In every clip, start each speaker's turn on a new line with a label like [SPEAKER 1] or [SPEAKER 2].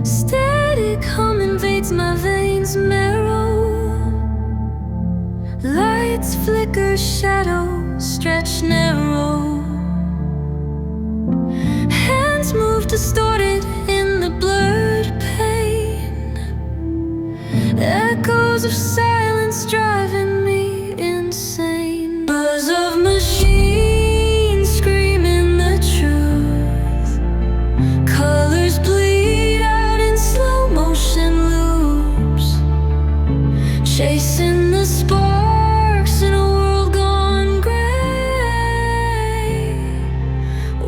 [SPEAKER 1] Static hum invades my veins marrow. Lights flicker, shadows stretch narrow. Hands move distorted in the blurred pain. Echoes of silence driving me insane. Buzz of machines screaming the truth. Colors bleed out in slow motion loops. Chasing the sparks in a world gone gray.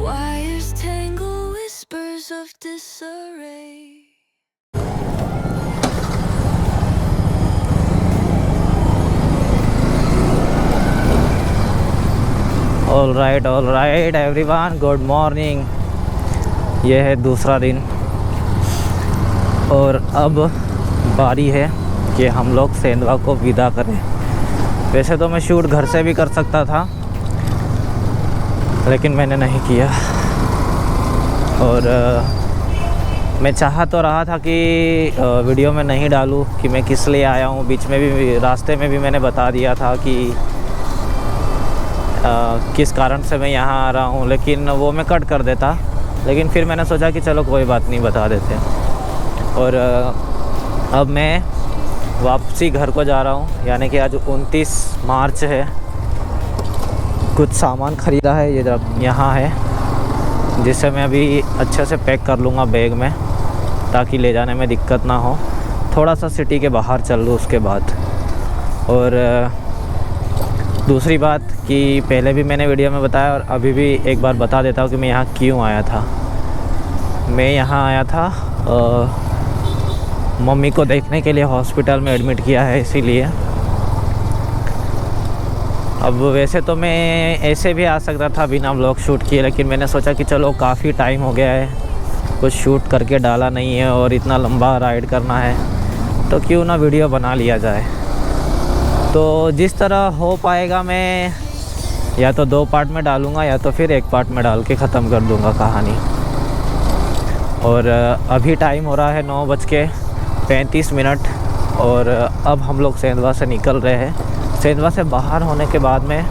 [SPEAKER 1] Wires tangle, whispers of disarray.
[SPEAKER 2] All right everyone, good morning. ये है दूसरा दिन और अब बारी है कि हम लोग सेंधवा को विदा करें। वैसे तो मैं शूट घर से भी कर सकता था, लेकिन मैंने नहीं किया। और मैं चाह तो रहा था कि वीडियो में नहीं डालूं कि मैं किस लिए आया हूं। बीच में भी, रास्ते में भी मैंने बता दिया था कि किस कारण से मैं यहाँ आ रहा हूँ, लेकिन वो मैं कट कर देता। लेकिन फिर मैंने सोचा कि चलो कोई बात नहीं, बता देते। और अब मैं वापसी घर को जा रहा हूँ, यानी कि आज 29 मार्च है। कुछ सामान ख़रीदा है, ये जब यहाँ है, जिसे मैं अभी अच्छे से पैक कर लूँगा बैग में, ताकि ले जाने में दिक्कत ना हो। थोड़ा सा सिटी के बाहर चल लूँ उसके बाद। और दूसरी बात कि पहले भी मैंने वीडियो में बताया और अभी भी एक बार बता देता हूँ कि मैं यहाँ क्यों आया था। मैं यहाँ आया था मम्मी को देखने के लिए, हॉस्पिटल में एडमिट किया है, इसीलिए। अब वैसे तो मैं ऐसे भी आ सकता था बिना व्लॉग शूट किए, लेकिन मैंने सोचा कि चलो काफ़ी टाइम हो गया है, कुछ शूट करके डाला नहीं है और इतना लंबा राइड करना है, तो क्यों ना वीडियो बना लिया जाए। तो जिस तरह हो पाएगा मैं या तो 2 पार्ट में डालूँगा या तो फिर 1 पार्ट में डाल के ख़त्म कर दूँगा कहानी। और अभी टाइम हो रहा है 9:35 और अब हम लोग सेंधवा से निकल रहे हैं। सेंधवा से बाहर होने के बाद में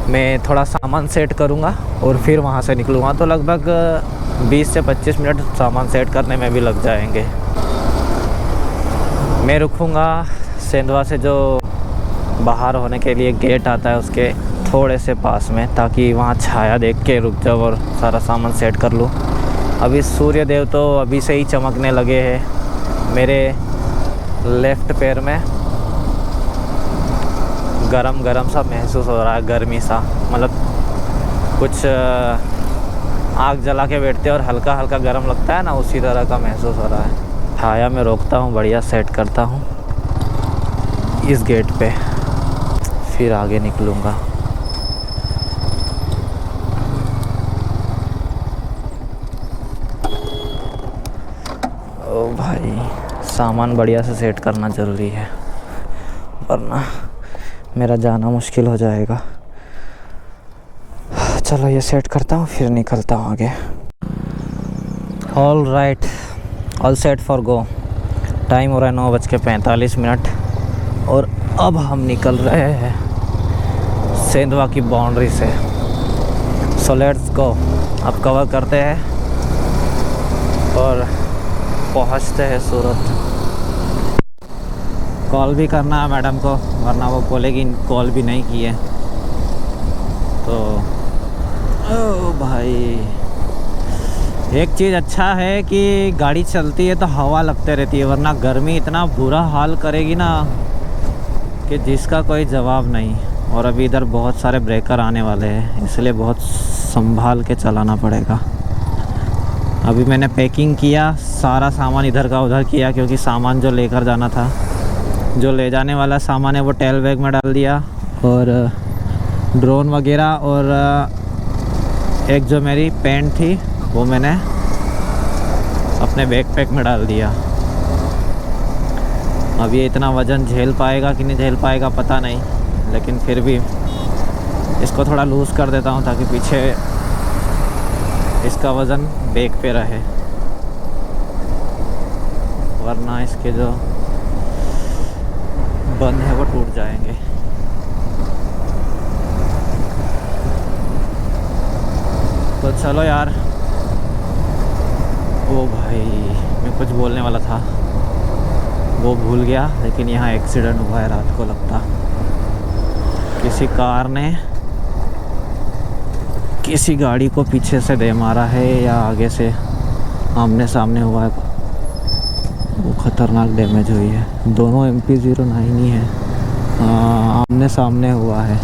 [SPEAKER 2] मैं थोड़ा सामान सेट करूँगा और फिर वहाँ से निकलूँगा। तो लगभग 20 से 25 मिनट सामान सेट करने में भी लग जाएंगे। मैं रुकूँगा सेंधवा से जो बाहर होने के लिए गेट आता है उसके थोड़े से पास में, ताकि वहाँ छाया देख के रुक जाऊँ और सारा सामान सेट कर लूँ। अभी सूर्य देव तो अभी से ही चमकने लगे हैं। मेरे लेफ़्ट पैर में गरम गरम सा महसूस हो रहा है, गर्मी सा, मतलब कुछ आग जला के बैठते और हल्का हल्का गर्म लगता है ना, उसी तरह का महसूस हो रहा है। छाया में रोकता हूँ, बढ़िया सेट करता हूँ इस गेट पे, फिर आगे निकलूँगा। ओ भाई, सामान बढ़िया से सेट करना ज़रूरी है, वरना मेरा जाना मुश्किल हो जाएगा। चलो ये सेट करता हूँ, फिर निकलता हूँ आगे। All right, all set for go. Time हो रहा है 9:45 और अब हम निकल रहे हैं सेंधवा की बाउंड्री से। So let's go. अब कवर करते हैं और पहुंचते हैं सूरत। कॉल भी करना है मैडम को, वरना वो बोलेगी कॉल भी नहीं किए। तो ओ भाई, एक चीज़ अच्छा है कि गाड़ी चलती है तो हवा लगते रहती है, वरना गर्मी इतना बुरा हाल करेगी ना कि जिसका कोई जवाब नहीं। और अभी इधर बहुत सारे ब्रेकर आने वाले हैं, इसलिए बहुत संभाल के चलाना पड़ेगा। अभी मैंने पैकिंग किया, सारा सामान इधर का उधर किया, क्योंकि सामान जो लेकर जाना था, जो ले जाने वाला सामान है वो टेल बैग में डाल दिया। और ड्रोन वगैरह और एक जो मेरी पेंट थी वो मैंने अपने बैकपैक में डाल दिया। अब ये इतना वज़न झेल पाएगा कि नहीं झेल पाएगा पता नहीं, लेकिन फिर भी इसको थोड़ा लूज़ कर देता हूँ ताकि पीछे इसका वज़न बैक पे रहे। वरना इसके जो बंद है वो टूट जाएंगे। तो चलो यार। ओ भाई, मैं कुछ बोलने वाला था वो भूल गया, लेकिन यहाँ एक्सीडेंट हुआ है रात को। लगता किसी कार ने किसी गाड़ी को पीछे से दे मारा है या आगे से आमने सामने हुआ है। वो खतरनाक डैमेज हुई है। दोनों MP09 ही है। आमने सामने हुआ है।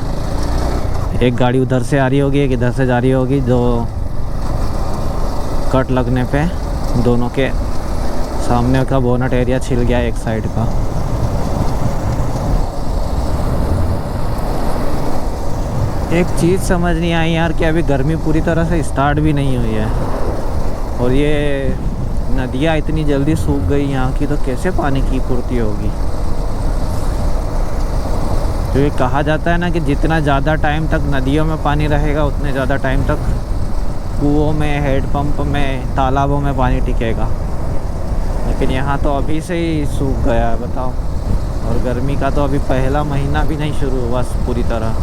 [SPEAKER 2] एक गाड़ी उधर से आ रही होगी, एक इधर से जा रही होगी। जो कट लगने पे दोनों के सामने का बोनट एरिया छिल गया एक साइड का। एक चीज़ समझ नहीं आई यार कि अभी गर्मी पूरी तरह से स्टार्ट भी नहीं हुई है और ये नदियाँ इतनी जल्दी सूख गई यहाँ की, तो कैसे पानी की पूर्ति होगी। तो ये कहा जाता है ना कि जितना ज़्यादा टाइम तक नदियों में पानी रहेगा उतने ज़्यादा टाइम तक कुओं में, हेडपंप में, तालाबों में पानी टिकेगा। लेकिन यहाँ तो अभी से ही सूख गया है, बताओ। और गर्मी का तो अभी पहला महीना भी नहीं शुरू हुआ पूरी तरह।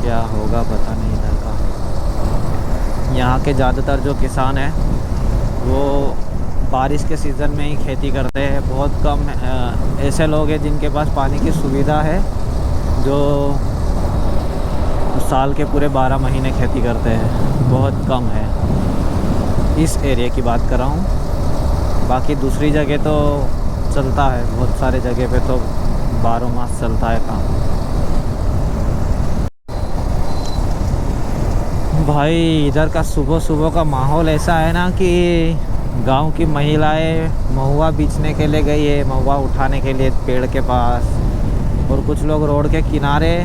[SPEAKER 2] क्या होगा पता नहीं इधर का। यहाँ के ज़्यादातर जो किसान हैं वो बारिश के सीज़न में ही खेती करते हैं। बहुत कम ऐसे लोग हैं जिनके पास पानी की सुविधा है, जो साल के पूरे 12 महीने खेती करते हैं। बहुत कम है। इस एरिया की बात कर रहा हूँ। बाकी दूसरी जगह तो चलता है, बहुत सारे जगह पे तो 12 मास चलता है काम। भाई इधर का सुबह सुबह का माहौल ऐसा है ना कि गांव की महिलाएं महुआ बेचने के लिए गई है, महुआ उठाने के लिए पेड़ के पास। और कुछ लोग रोड के किनारे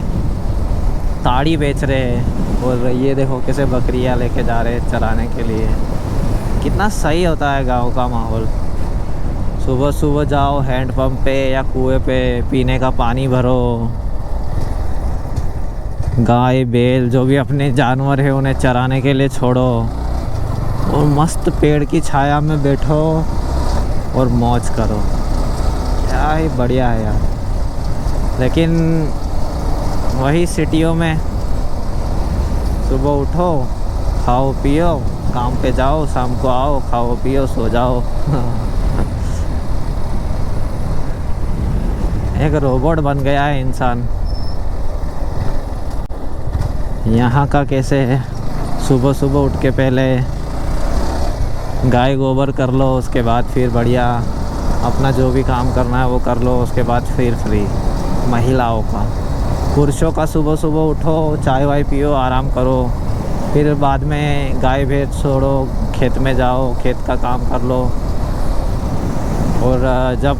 [SPEAKER 2] ताड़ी बेच रहे हैं। और ये देखो कैसे बकरियां लेके जा रहे हैं चराने के लिए। कितना सही होता है गांव का माहौल। सुबह सुबह जाओ हैंडपम्प पे या कुएं पे, पीने का पानी भरो। गाय बैल जो भी अपने जानवर है उन्हें चराने के लिए छोड़ो और मस्त पेड़ की छाया में बैठो और मौज करो। क्या ही बढ़िया है यार। लेकिन वही सिटियों में सुबह उठो, खाओ पियो, काम पे जाओ, शाम को आओ, खाओ पियो, सो जाओ। एक रोबोट बन गया है इंसान। यहाँ का कैसे है, सुबह सुबह उठ के पहले गाय गोबर कर लो, उसके बाद फिर बढ़िया अपना जो भी काम करना है वो कर लो, उसके बाद फिर फ्री। महिलाओं का, पुरुषों का सुबह सुबह उठो, चाय वाय पियो, आराम करो, फिर बाद में गाय भैंस छोड़ो, खेत में जाओ, खेत का काम कर लो। और जब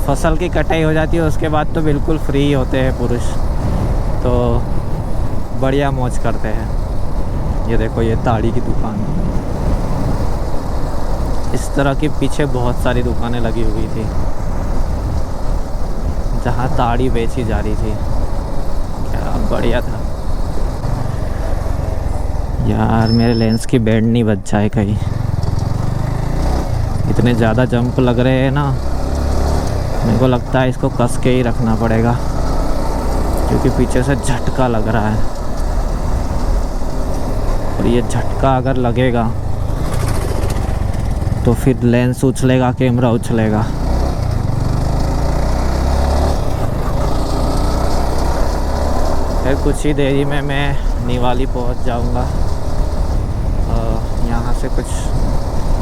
[SPEAKER 2] फसल की कटाई हो जाती है उसके बाद तो बिल्कुल फ्री होते हैं पुरुष, तो बढ़िया मौज करते हैं। ये देखो ये ताड़ी की दुकान। इस तरह की पीछे बहुत सारी दुकानें लगी हुई थी जहाँ ताड़ी बेची जा रही थी। क्या बढ़िया था यार। मेरे लेंस की बैंड नहीं बच जाए कहीं। इतने ज़्यादा जंप लग रहे हैं ना, मेरे को लगता है इसको कस के ही रखना पड़ेगा क्योंकि पीछे से झटका लग रहा है। और ये झटका अगर लगेगा तो फिर लेंस उछलेगा, कैमरा उछलेगा। फिर कुछ ही देरी में मैं निवाली पहुंच जाऊंगा। यहाँ से कुछ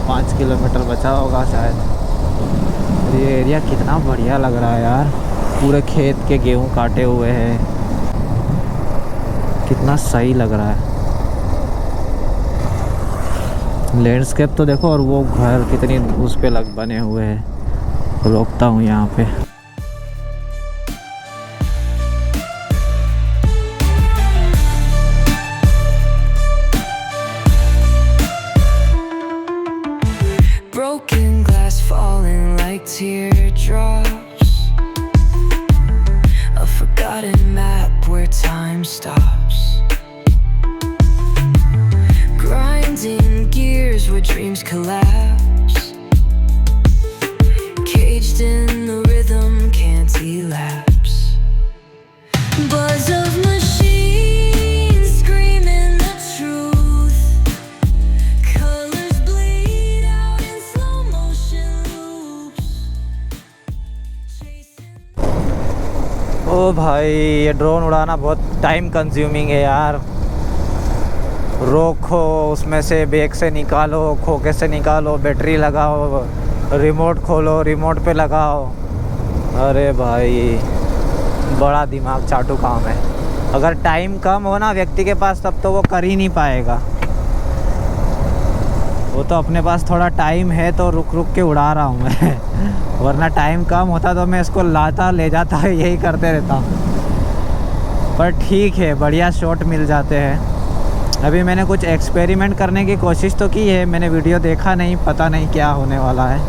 [SPEAKER 2] 5 किलोमीटर बचा होगा शायद। ये एरिया कितना बढ़िया लग रहा है यार। पूरे खेत के गेहूं काटे हुए हैं, कितना सही लग रहा है। लैंडस्केप तो देखो, और वो घर कितनी उस पे लग बने हुए हैं। रोकता हूँ यहाँ पे।
[SPEAKER 1] Broken glass falling like teardrops. A forgotten map where time stops. Grinding where dreams collapse. Caged in the rhythm, can't elapse. Buzz of machines screaming the truth. Colors bleed out in slow motion loops. Chasing
[SPEAKER 2] ओ भाई, ये drone उड़ाना बहुत time consuming है यार। रोको, उसमें से bag से निकालो, खोखे से निकालो, बैटरी लगाओ, रिमोट खोलो, रिमोट पे लगाओ। अरे भाई, बड़ा दिमाग चाटू काम है। अगर टाइम कम हो ना व्यक्ति के पास, तब तो वो कर ही नहीं पाएगा। वो तो अपने पास थोड़ा टाइम है तो रुक रुक के उड़ा रहा हूँ मैं वरना टाइम कम होता तो मैं इसको लाता ले जाता यही करते रहता। पर ठीक है, बढ़िया शॉट मिल जाते हैं। अभी मैंने कुछ एक्सपेरिमेंट करने की कोशिश तो की है, मैंने वीडियो देखा नहीं, पता नहीं क्या होने वाला है।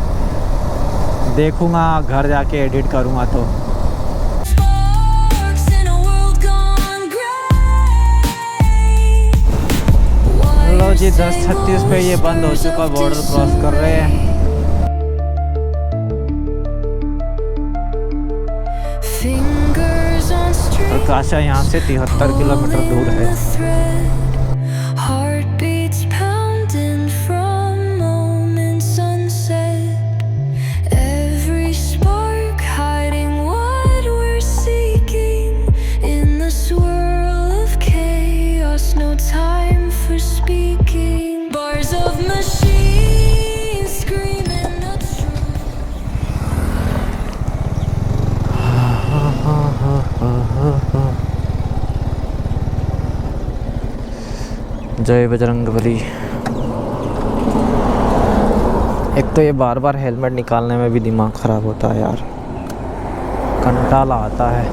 [SPEAKER 2] देखूँगा, घर जाके एडिट करूँगा तो।
[SPEAKER 1] sparks in a world gone gray.
[SPEAKER 2] लो जी, 10:36 पे ये बंद हो चुका, बॉर्डर क्रॉस कर रहे हैं।
[SPEAKER 1] Fingers on strings.
[SPEAKER 2] और काशा यहाँ से 73 किलोमीटर दूर है।
[SPEAKER 1] Heartbeats pounding from moment sunset. Every spark hiding what we're seeking. In the swirl of chaos, no time for speaking. Bars of machines screaming the truth.
[SPEAKER 2] जय बजरंगबली। एक तो ये बार बार हेलमेट निकालने में भी दिमाग ख़राब होता है यार, कंटाला आता है।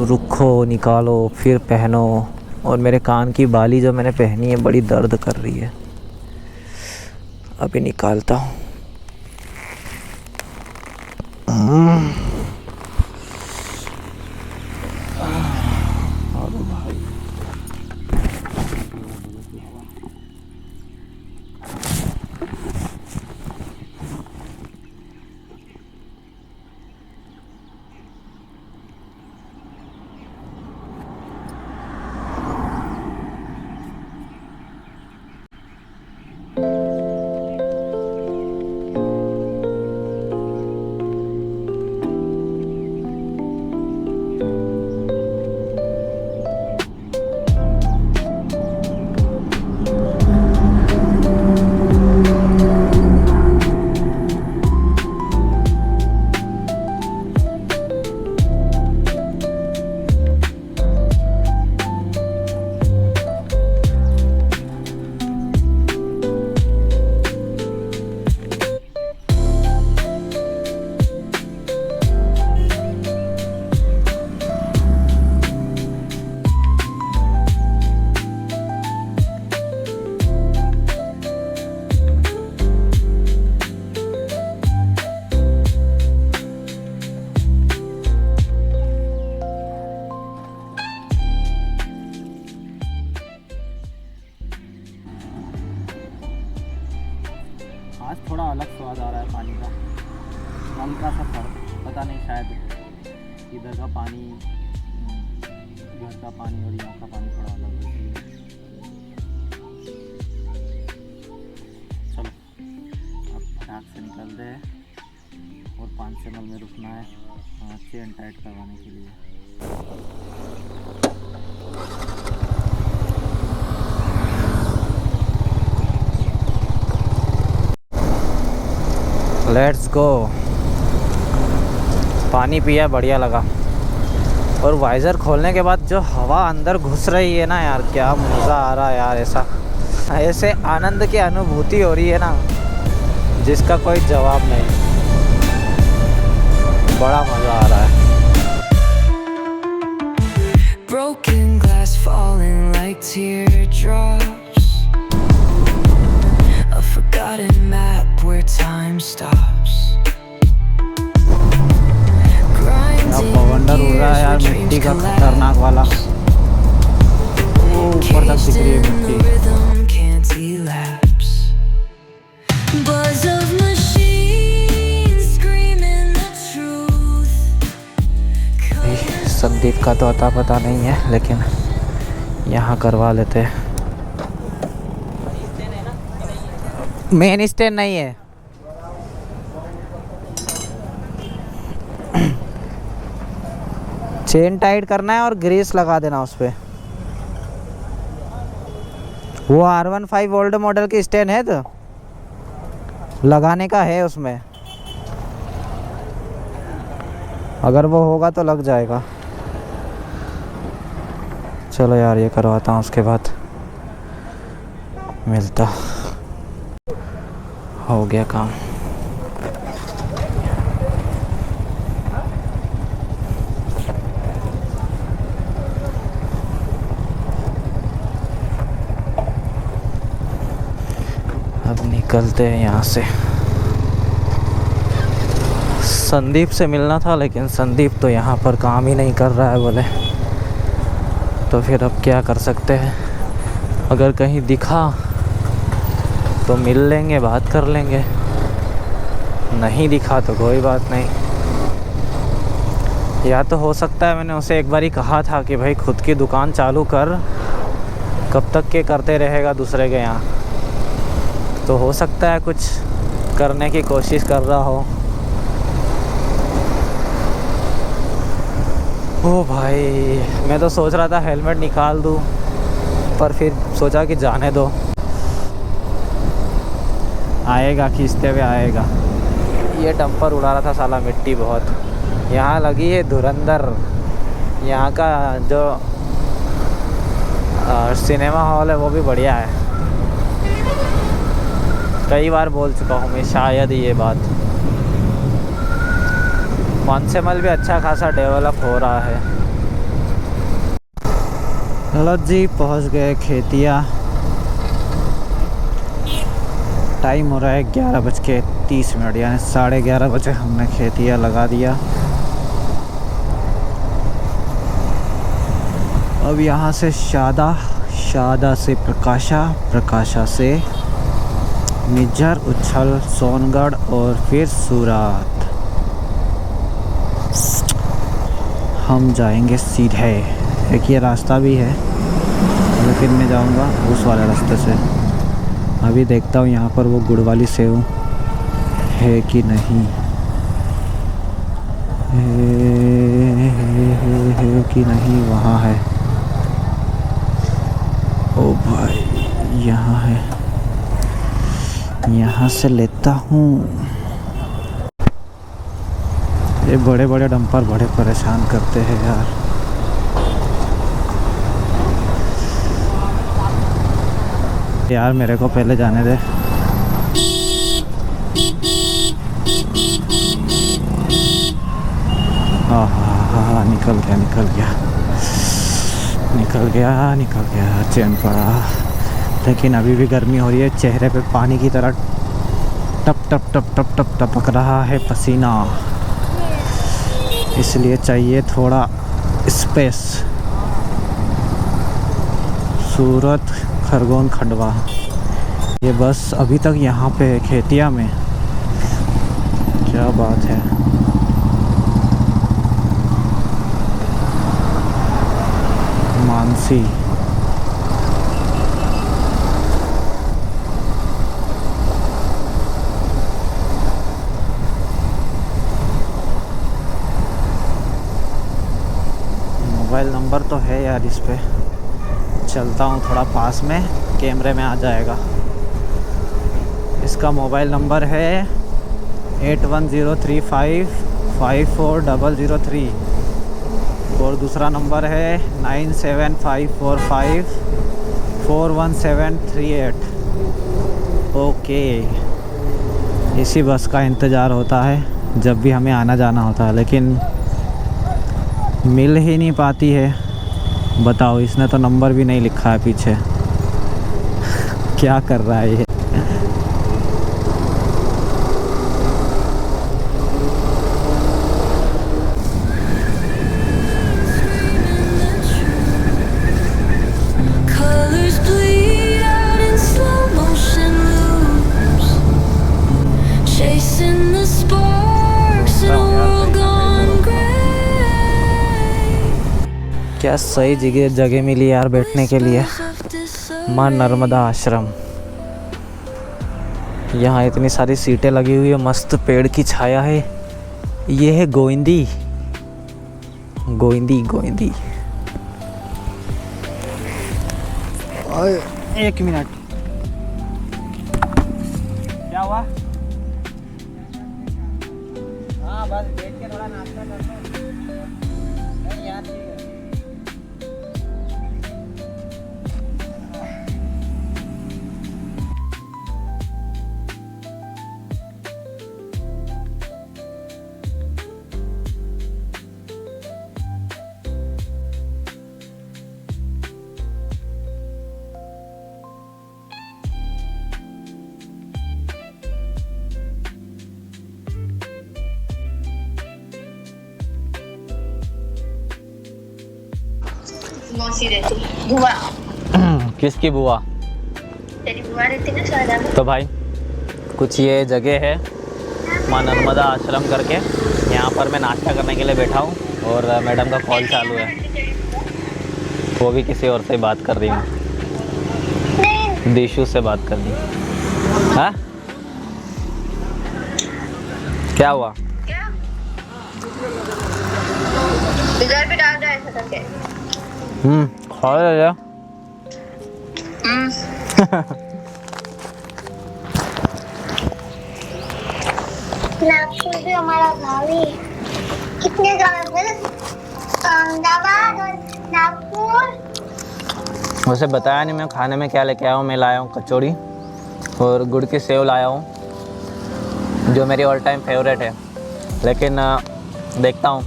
[SPEAKER 2] रुको, निकालो, फिर पहनो। और मेरे कान की बाली जो मैंने पहनी है बड़ी दर्द कर रही है, अभी निकालता हूँ। आज थोड़ा अलग स्वाद आ रहा है पानी का, हल्का सा फर्क, पता नहीं, शायद इधर का पानी, घर का पानी और यहाँ का पानी थोड़ा अलग है। चलो अब फटाक से निकलते हैं और 5 ml में रुकना है चेन टाइट करवाने के लिए। Let's go. पानी पिया, बढ़िया लगा। और वाइज़र खोलने के बाद जो हवा अंदर घुस रही है ना यार, क्या मज़ा आ रहा है यार। ऐसे आनंद की अनुभूति हो रही है ना जिसका कोई जवाब नहीं। बड़ा मज़ा आ रहा है।
[SPEAKER 1] Broken glass falling like teardrops. A forgotten map where time stops.
[SPEAKER 2] बवंडर उड़ रहा है यार, मिट्टी का खतरनाक वाला, ऊपर तक दिख रही है मिट्टी। संदीप का तो अता पता नहीं है, लेकिन यहाँ करवा लेते हैं। मेन स्टैंड नहीं है। चेन टाइट करना है और ग्रीस लगा देना उस पे। वो R15 ओल्ड मॉडल की स्टैंड है तो लगाने का है उसमें, अगर वो होगा तो लग जाएगा। चलो यार ये करवाता हूँ, उसके बाद मिलता। हो गया काम। अब निकलते हैं यहाँ से। संदीप से मिलना था, लेकिन संदीप तो यहाँ पर काम ही नहीं कर रहा है बोले, तो फिर अब क्या कर सकते हैं। अगर कहीं दिखा तो मिल लेंगे, बात कर लेंगे, नहीं दिखा तो कोई बात नहीं। या तो हो सकता है मैंने उसे एक बार ही कहा था कि भाई खुद की दुकान चालू कर, कब तक के करते रहेगा दूसरे के यहाँ, तो हो सकता है कुछ करने की कोशिश कर रहा हो। ओ भाई, मैं तो सोच रहा था हेलमेट निकाल दूँ, पर फिर सोचा कि जाने दो, आएगा खींचते हुए आएगा। ये डंपर उड़ा रहा था साला, मिट्टी बहुत। यहाँ लगी है धुरंधर, यहाँ का जो सिनेमा हॉल है वो भी बढ़िया है। कई बार बोल चुका हूँ मैं शायद ये बात। कॉन्सेमल भी अच्छा खासा डेवलप हो रहा है। चलो जी, पहुँच गए खेतिया। टाइम हो रहा है 11:30, यानी 11:30 बजे हमने खेतिया लगा दिया। अब यहाँ से शादा से प्रकाशा से निज्जर, उच्छल, सोनगढ़ और फिर सूरत हम जाएंगे सीधे। एक ये रास्ता भी है, लेकिन मैं जाऊंगा उस वाले रास्ते से। अभी देखता हूँ यहाँ पर वो गुड़ वाली सेव है कि नहीं, है कि नहीं। वहाँ है। ओ भाई, यहाँ है, यहाँ से लेता हूँ। ये बड़े बड़े डंपर बड़े परेशान करते हैं यार। यार मेरे को पहले जाने दे। हाँ, निकल गया चैन पड़ा। लेकिन अभी भी गर्मी हो रही है, चेहरे पे पानी की तरह टप टपक रहा है पसीना, इसलिए चाहिए थोड़ा स्पेस। सूरत, खरगोन, खंडवा, ये बस अभी तक यहाँ पे है खेतिया में। क्या बात है। मानसी, मोबाइल नंबर तो है यार इस पे। चलता हूँ थोड़ा पास में, कैमरे में आ जाएगा। इसका मोबाइल नंबर है 8103554003 और दूसरा नंबर है 9754541738। ओके, इसी बस का इंतज़ार होता है जब भी हमें आना जाना होता है, लेकिन मिल ही नहीं पाती है। बताओ, इसने तो नंबर भी नहीं लिखा है पीछे। क्या कर रहा है ये।
[SPEAKER 1] Colors bleed out in slow motion loops, chasing the sparks in a world gone gray.
[SPEAKER 2] क्या सही जगह मिली यार बैठने के लिए। माँ नर्मदा आश्रम, यहाँ इतनी सारी सीटें लगी हुई है, मस्त पेड़ की छाया है। ये है गोविंदी। एक मिनट, क्या हुआ? हाँ बस बैठ के थोड़ा नाश्ता कर लो। नहीं यार ठीक है।
[SPEAKER 3] मौसी रहती, बुआ।
[SPEAKER 2] किसकी बुआ?
[SPEAKER 3] तेरी बुआ रहती ना शारदा में।
[SPEAKER 2] तो भाई कुछ ये जगह है माँ नर्मदा आश्रम करके, यहाँ पर मैं नाश्ता करने के लिए बैठा हूँ और मैडम का कॉल चालू है, वो भी किसी और से बात कर रही हूँ, दिशु से बात कर रही हूँ। हाँ क्या हुआ?
[SPEAKER 3] इधर भी डाल दो ऐसा करके।
[SPEAKER 2] खा ले।
[SPEAKER 3] नागपुर भी हमारा गाँव ही है। कितने गाँव है? अहमदाबाद और नागपुर।
[SPEAKER 2] उसे बताया नहीं मैं खाने में क्या लेके आया हूँ। मैं लाया हूँ कचौड़ी और गुड़ की सेव लाया हूँ, जो मेरी ऑल टाइम फेवरेट है, लेकिन देखता हूँ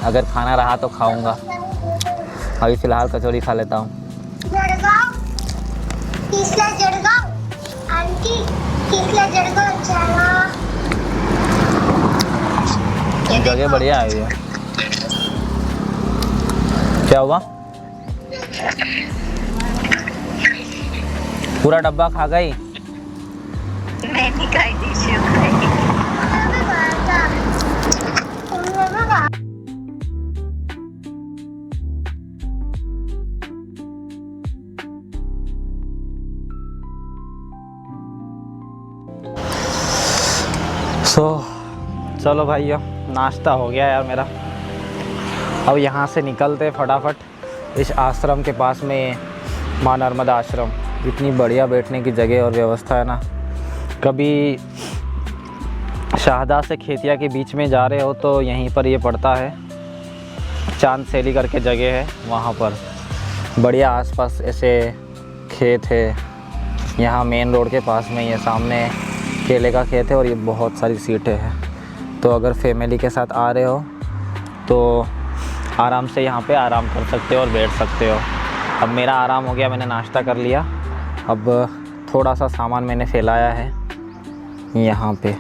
[SPEAKER 2] अगर खाना रहा तो खाऊंगा। अभी फ़िलहाल कचौड़ी खा लेता हूँ।
[SPEAKER 3] जड़गांव, तीसरा जड़गांव, आंटी तीसरा जड़गांव चला।
[SPEAKER 2] जगह बढ़िया है ये। क्या हुआ? पूरा डब्बा खा गई?
[SPEAKER 3] मैं नहीं खाई थी।
[SPEAKER 2] चलो भैया नाश्ता हो गया यार मेरा। अब यहाँ से निकलते फटाफट। इस आश्रम के पास में माँ नर्मदा आश्रम, इतनी बढ़िया बैठने की जगह और व्यवस्था है ना। कभी शाहदा से खेतिया के बीच में जा रहे हो तो यहीं पर ये पड़ता है, चांद सैली करके जगह है, वहाँ पर बढ़िया आसपास ऐसे खेत है। यहाँ मेन रोड के पास में ये सामने केले का खेत है और ये बहुत सारी सीटें हैं। तो अगर फैमिली के साथ आ रहे हो तो आराम से यहाँ पे आराम कर सकते हो और बैठ सकते हो। अब मेरा आराम हो गया, मैंने नाश्ता कर लिया। अब थोड़ा सा सामान मैंने फैलाया है यहाँ पे,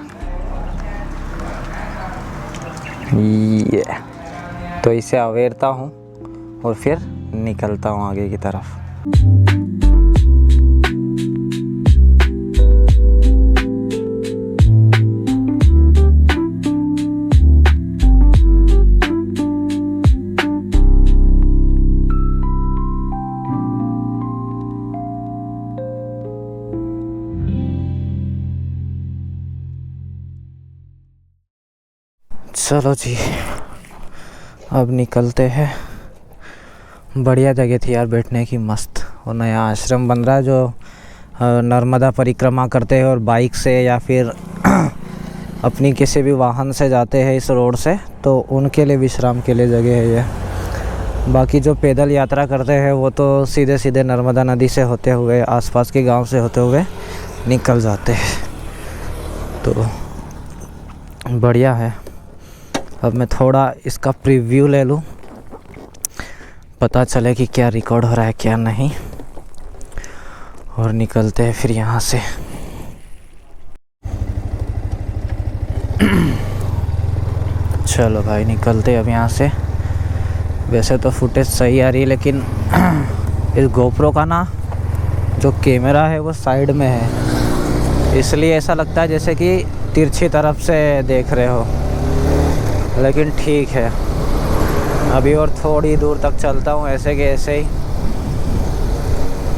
[SPEAKER 2] ये तो इसे अवेरता हूँ और फिर निकलता हूँ आगे की तरफ। चलो जी अब निकलते हैं। बढ़िया जगह थी यार बैठने की, मस्त। और नया आश्रम बन रहा है जो नर्मदा परिक्रमा करते हैं और बाइक से या फिर अपनी किसी भी वाहन से जाते हैं इस रोड से, तो उनके लिए विश्राम के लिए जगह है ये। बाकी जो पैदल यात्रा करते हैं वो तो सीधे सीधे नर्मदा नदी से होते हुए आसपास के गांव से होते हुए निकल जाते हैं। तो बढ़िया है। अब मैं थोड़ा इसका प्रीव्यू ले लूँ, पता चले कि क्या रिकॉर्ड हो रहा है क्या नहीं, और निकलते हैं फिर यहाँ से। चलो भाई निकलते हैं अब यहाँ से। वैसे तो फुटेज सही आ रही है, लेकिन इस गोप्रो का ना जो कैमरा है वो साइड में है, इसलिए ऐसा लगता है जैसे कि तिरछी तरफ से देख रहे हो, लेकिन ठीक है। अभी और थोड़ी दूर तक चलता हूँ ऐसे के ऐसे ही,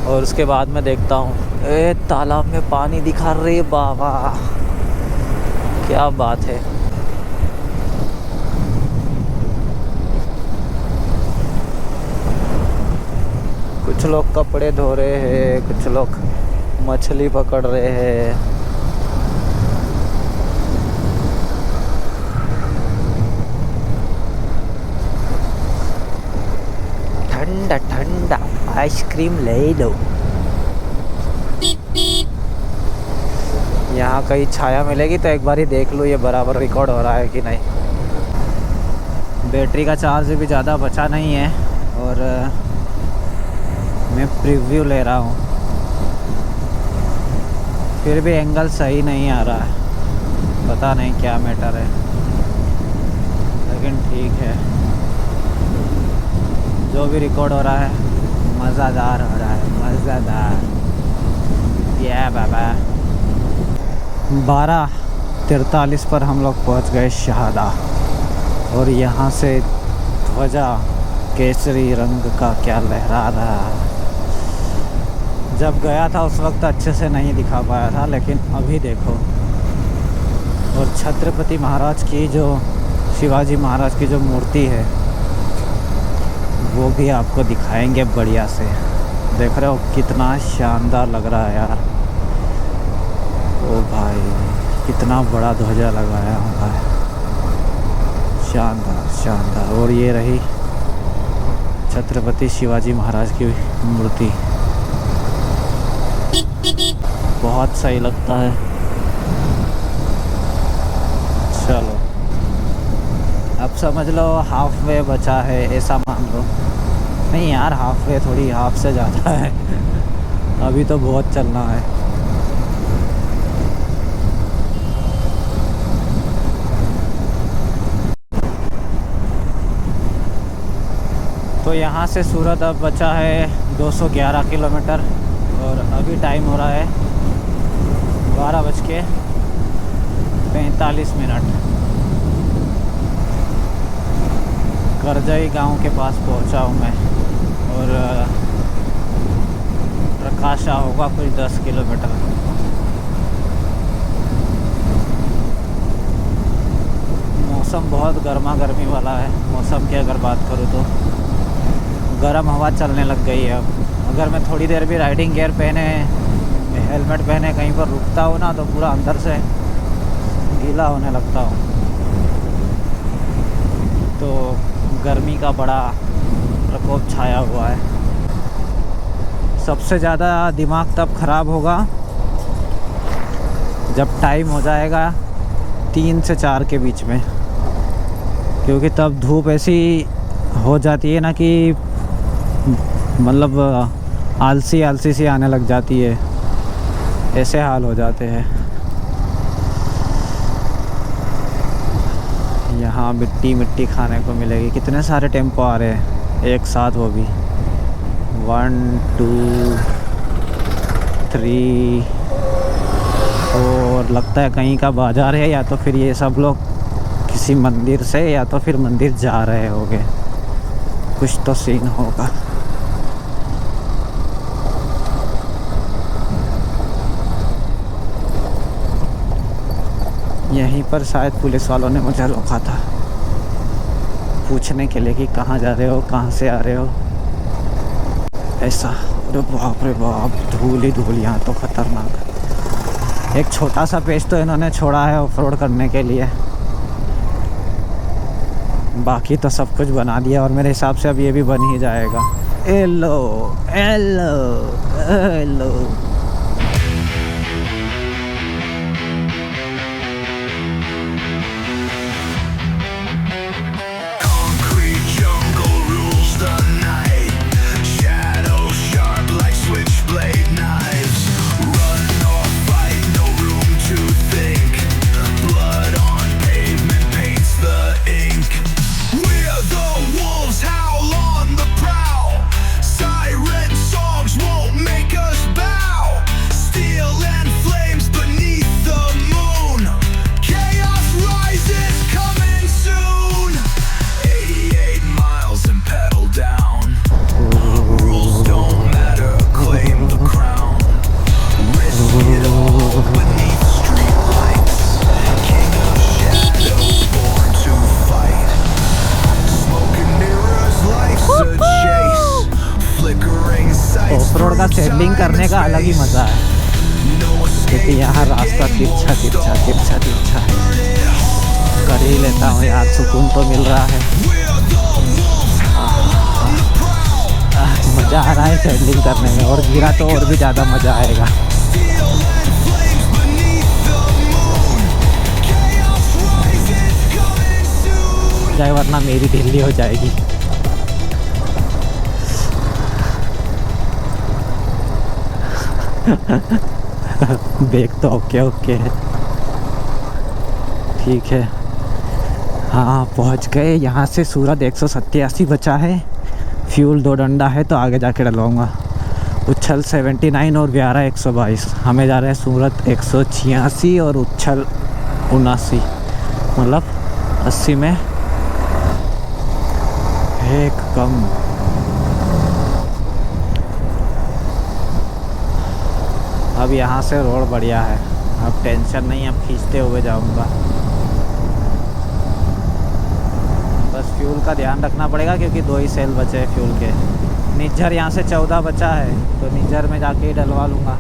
[SPEAKER 2] और उसके बाद मैं देखता हूँ ए तालाब में पानी दिखा रही बाबा, क्या बात है। कुछ लोग कपड़े धो रहे हैं, कुछ लोग मछली पकड़ रहे हैं। ठंडा ठंडा आइसक्रीम ले दो। यहाँ कहीं छाया मिलेगी तो एक बार ही देख लो ये बराबर रिकॉर्ड हो रहा है कि नहीं। बैटरी का चार्ज भी ज़्यादा बचा नहीं है और मैं प्रीव्यू ले रहा हूँ, फिर भी एंगल सही नहीं आ रहा है, पता नहीं क्या मैटर है, लेकिन ठीक है जो भी रिकॉर्ड हो रहा है मज़ेदार हो रहा है, मज़ेदार। ये बाबा 12:43 पर हम लोग पहुंच गए शहादा, और यहाँ से ध्वजा केसरी रंग का क्या लहरा रहा है। जब गया था उस वक्त अच्छे से नहीं दिखा पाया था, लेकिन अभी देखो। और छत्रपति महाराज की जो शिवाजी महाराज की जो मूर्ति है वो भी आपको दिखाएंगे बढ़िया से। देख रहे हो कितना शानदार लग रहा है यार। ओ भाई कितना बड़ा ध्वजा लगाया हुआ है, शानदार शानदार। और ये रही छत्रपति शिवाजी महाराज की मूर्ति, बहुत सही लगता है। चलो अब समझ लो हाफ वे बचा है, ऐसा मान लो। नहीं यार हाफ वे थोड़ी, हाफ से ज़्यादा है, अभी तो बहुत चलना है। तो यहाँ से सूरत अब बचा है 211 किलोमीटर, और अभी टाइम हो रहा है 12:45। करजई गांव के पास पहुंचा हूँ मैं, और प्रकाशा होगा कुछ 10 किलोमीटर। मौसम बहुत गर्मा गर्मी वाला है। मौसम की अगर बात करूँ तो गर्म हवा चलने लग गई है अब। अगर मैं थोड़ी देर भी राइडिंग गियर पहने, हेलमेट पहने कहीं पर रुकता हूँ ना, तो पूरा अंदर से गीला होने लगता हूँ। तो गर्मी का बड़ा प्रकोप छाया हुआ है। सबसे ज़्यादा दिमाग तब ख़राब होगा जब टाइम हो जाएगा 3 से 4 के बीच में, क्योंकि तब धूप ऐसी हो जाती है ना कि मतलब आलसी आलसी सी आने लग जाती है, ऐसे हाल हो जाते हैं। यहाँ मिट्टी मिट्टी खाने को मिलेगी। कितने सारे टेम्पो आ रहे हैं एक साथ, वो भी 1 2 3 और लगता है कहीं का बाजार है, या तो फिर ये सब लोग किसी मंदिर से या तो फिर मंदिर जा रहे होंगे, कुछ तो सीन होगा। यहीं पर शायद पुलिस वालों ने मुझे रोका था पूछने के लिए कि कहाँ जा रहे हो, कहाँ से आ रहे हो, ऐसा। अरे बाप रे बाप, धूल ही धूल यहाँ तो खतरनाक। एक छोटा सा पेज तो इन्होंने छोड़ा है ऑफ रोड करने के लिए, बाकी तो सब कुछ बना दिया, और मेरे हिसाब से अब ये भी बन ही जाएगा। Hello hello hello.
[SPEAKER 1] Siren songs won't make us bow.
[SPEAKER 2] का सैडलिंग करने का अलग ही मज़ा है, क्योंकि यहाँ रास्ता तिरछा तिरछा तिरछा तिरछा है। कर ही लेता हूँ यार, सुकून तो मिल रहा है। मज़ा आ रहा है सैडलिंग करने में, और गिरा तो और भी ज़्यादा मज़ा आएगा। जाए वरना मेरी ढीली हो जाएगी। देख तो ओके ओके है, ठीक है। हाँ पहुँच गए। यहाँ से सूरत 187 बचा है, फ्यूल 2 डंडा है तो आगे जाके डलवाऊँगा। उच्छल 79 और व्यारा 122। हमें जा रहे हैं सूरत 186 और उच्छल 79, मतलब 80 में एक कम। अब यहाँ से रोड बढ़िया है, अब टेंशन नहीं, अब खींचते हुए जाऊँगा। बस फ्यूल का ध्यान रखना पड़ेगा क्योंकि 2 ही सेल बचे हैं फ्यूल के। निज्जर यहाँ से 14 बचा है तो निज्जर में जाके ही डलवा लूँगा,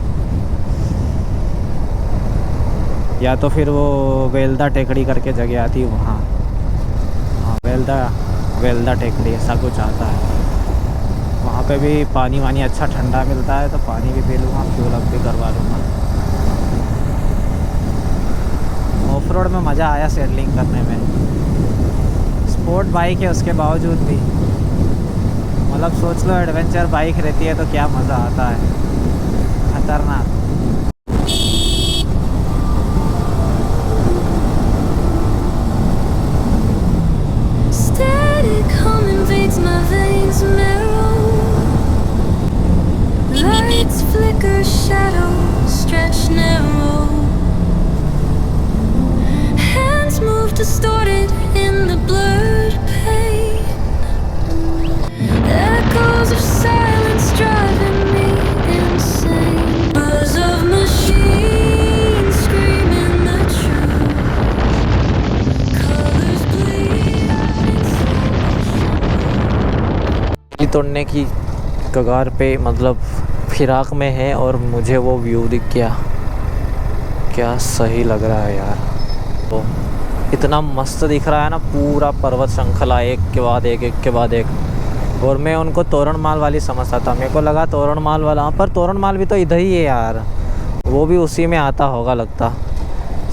[SPEAKER 2] या तो फिर वो वेल्दा टेकड़ी करके जगह आती है वहाँ। हाँ वेल्दा टेकड़ी ऐसा कुछ आता है, वहाँ पे भी पानी वानी अच्छा ठंडा मिलता है तो पानी भी पी लूँगा, फ्यूल अप भी करवा लूँगा। ऑफ रोड में मज़ा आया सैडलिंग करने में। स्पोर्ट बाइक है उसके बावजूद भी, मतलब सोच लो एडवेंचर बाइक रहती है तो क्या मज़ा आता है, खतरनाक।
[SPEAKER 1] Static hum invades my veins, marrow. Lights flicker, shadows stretch narrow. Hands move distorted in the blurred pain. Echoes of silence driving me insane. Buzz of machines screaming the truth. Colors bleed out in slow motion.
[SPEAKER 2] तोड़ने की कगार पे, मतलब फिराक में है, और मुझे वो व्यू दिख गया। क्या सही लग रहा है यार, तो इतना मस्त दिख रहा है ना, पूरा पर्वत श्रृंखला एक के बाद एक, एक के बाद एक। और मैं उनको तोरणमाल वाली समझता था, मेरे को लगा तोरणमाल वाला, पर तोरणमाल भी तो इधर ही है यार, वो भी उसी में आता होगा लगता,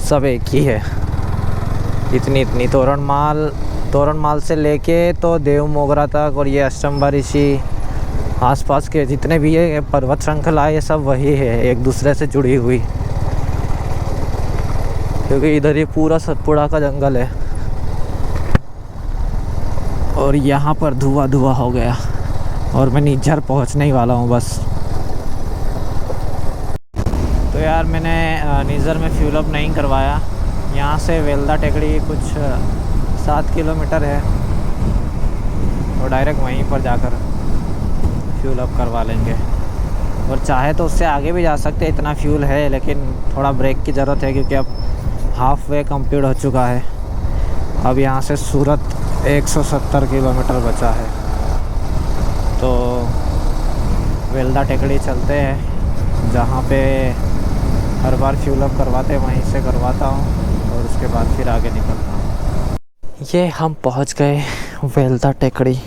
[SPEAKER 2] सब एक ही है। इतनी तोरणमाल से लेके तो देव मोगरा तक, और ये अष्टम्बा ऋषि आसपास के जितने भी ये पर्वत श्रृंखला ये सब वही है, एक दूसरे से जुड़ी हुई, क्योंकि इधर ये पूरा सतपुड़ा का जंगल है। और यहाँ पर धुआं हो गया और मैं निज्जर पहुँचने ही वाला हूँ बस। तो यार मैंने निज्जर में फ्यूल अप नहीं करवाया। यहाँ से वेल्दा टेकड़ी कुछ 7 किलोमीटर है, और डायरेक्ट वहीं पर जाकर फ्यूल अप करवा लेंगे। और चाहे तो उससे आगे भी जा सकते, इतना फ्यूल है, लेकिन थोड़ा ब्रेक की ज़रूरत है क्योंकि अब हाफ वे कंप्लीट हो चुका है। अब यहाँ से सूरत 170 किलोमीटर बचा है, तो वेल्दा टेकड़ी चलते हैं, जहाँ पे हर बार फ्यूल अप करवाते वहीं से करवाता हूँ, और उसके बाद फिर आगे निकलता हूँ। ये हम पहुँच गए वेल्दा टेकड़ी।